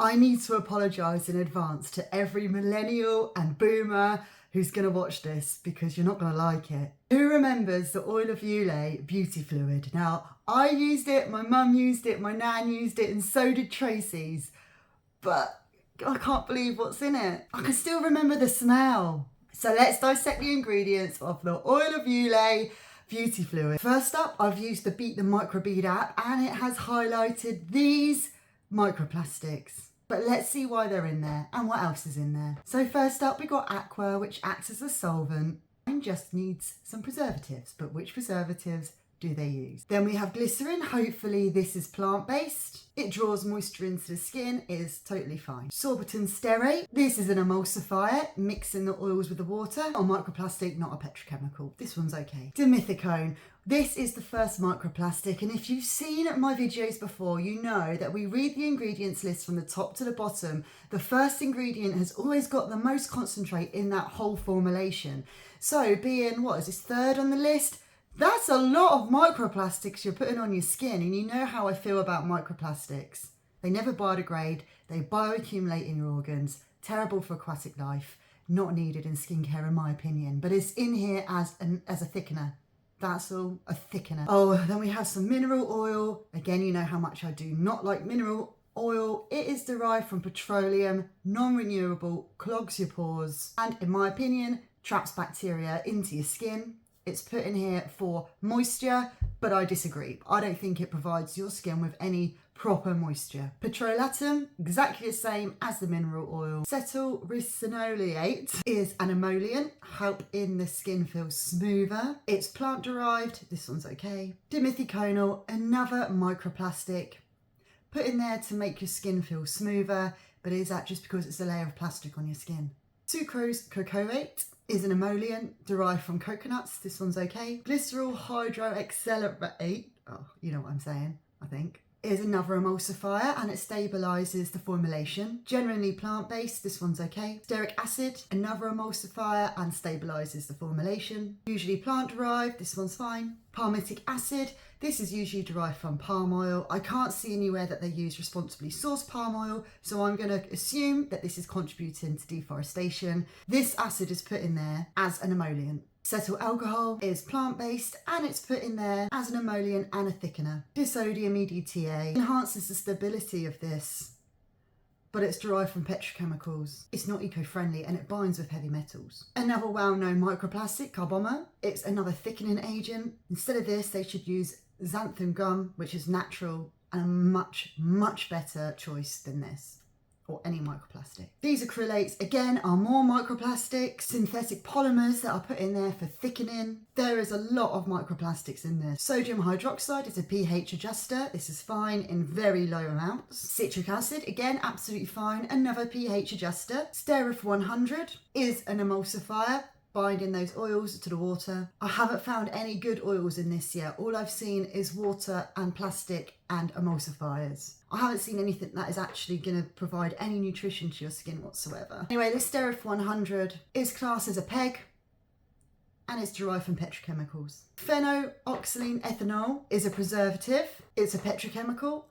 I need to apologise in advance to every millennial and boomer who's going to watch this because you're not going to like it. Who remembers the Oil of Olay beauty fluid? Now, I used it, my mum used it, my nan used it, and so did Tracy's. But I can't believe what's in it. I can still remember the smell. So let's dissect the ingredients of the Oil of Olay beauty fluid. First up, I've used the Beat the Microbead app and it has highlighted these microplastics. But let's see why they're in there and what else is in there. So first up, we got aqua, which acts as a solvent and just needs some preservatives. But which preservatives do they use? Then we have glycerin. Hopefully this is plant-based. It draws moisture into the skin, it is totally fine. Sorbitan stearate. This is an emulsifier, mixing the oils with the water. A microplastic, not a petrochemical. This one's okay. Dimethicone. This is the first microplastic, and if you've seen my videos before, you know that we read the ingredients list from the top to the bottom. The first ingredient has always got the most concentrate in that whole formulation. So being, what is this, third on the list? That's a lot of microplastics you're putting on your skin, and you know how I feel about microplastics. They never biodegrade, they bioaccumulate in your organs, terrible for aquatic life, not needed in skincare in my opinion, but it's in here as a thickener. That's all, a thickener. Oh, then we have some mineral oil. Again, you know how much I do not like mineral oil. It is derived from petroleum, non-renewable, clogs your pores, and in my opinion, traps bacteria into your skin. It's put in here for moisture, but I disagree. I don't think it provides your skin with any proper moisture. Petrolatum, exactly the same as the mineral oil. Cetyl ricinoleate is an emollient, helping the skin feel smoother. It's plant derived, this one's okay. Dimethiconal, another microplastic, put in there to make your skin feel smoother, but is that just because it's a layer of plastic on your skin? Sucrose cocoate is an emollient derived from coconuts. This one's okay. Glycerol hydroxylerate, oh, you know what I'm saying, I think, is another emulsifier and it stabilises the formulation. Generally plant-based, this one's okay. Stearic acid, another emulsifier and stabilises the formulation. Usually plant-derived, this one's fine. Palmitic acid, this is usually derived from palm oil. I can't see anywhere that they use responsibly sourced palm oil, so I'm going to assume that this is contributing to deforestation. This acid is put in there as an emollient. Cetyl alcohol is plant-based and it's put in there as an emollient and a thickener. Disodium EDTA enhances the stability of this, but it's derived from petrochemicals. It's not eco-friendly and it binds with heavy metals. Another well-known microplastic, carbomer, it's another thickening agent. Instead of this, they should use xanthan gum, which is natural and a much, much better choice than this, or any microplastic. These acrylates, again, are more microplastics, synthetic polymers that are put in there for thickening. There is a lot of microplastics in this. Sodium hydroxide is a pH adjuster. This is fine in very low amounts. Citric acid, again, absolutely fine, another pH adjuster. Sterif 100 is an emulsifier, binding those oils to the water. I haven't found any good oils in this yet. All I've seen is water and plastic and emulsifiers. I haven't seen anything that is actually going to provide any nutrition to your skin whatsoever. Anyway, this Sterif 100 is classed as a PEG and it's derived from petrochemicals. Phenoxylene ethanol is a preservative, it's a petrochemical,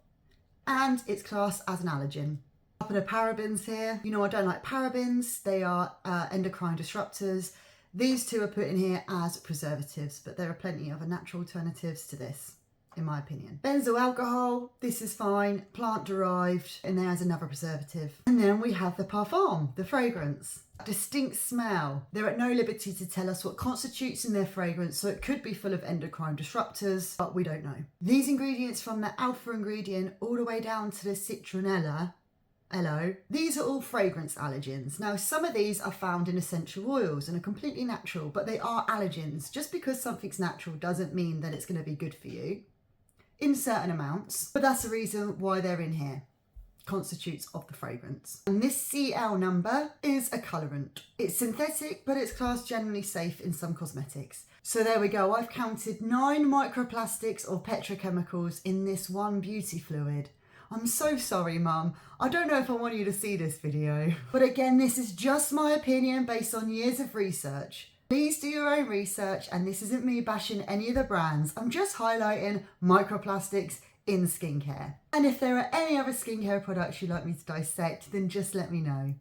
and it's classed as an allergen. A couple of parabens here. You know I don't like parabens, they are endocrine disruptors. These two are put in here as preservatives, but there are plenty of natural alternatives to this, in my opinion. Benzyl alcohol, this is fine, plant derived, and there's another preservative. And then we have the parfum, the fragrance. Distinct smell. They're at no liberty to tell us what constitutes in their fragrance, so it could be full of endocrine disruptors, but we don't know. These ingredients, from the alpha ingredient all the way down to the citronella, hello, these are all fragrance allergens. Now, some of these are found in essential oils and are completely natural, but they are allergens. Just because something's natural doesn't mean that it's going to be good for you in certain amounts, but that's the reason why they're in here. Constitutes of the fragrance. And this CL number is a colorant. It's synthetic, but it's classed generally safe in some cosmetics. So there we go. I've counted 9 microplastics or petrochemicals in this one beauty fluid. I'm so sorry, Mum. I don't know if I want you to see this video. But again, this is just my opinion based on years of research. Please do your own research, and this isn't me bashing any of the brands. I'm just highlighting microplastics in skincare. And if there are any other skincare products you'd like me to dissect, then just let me know.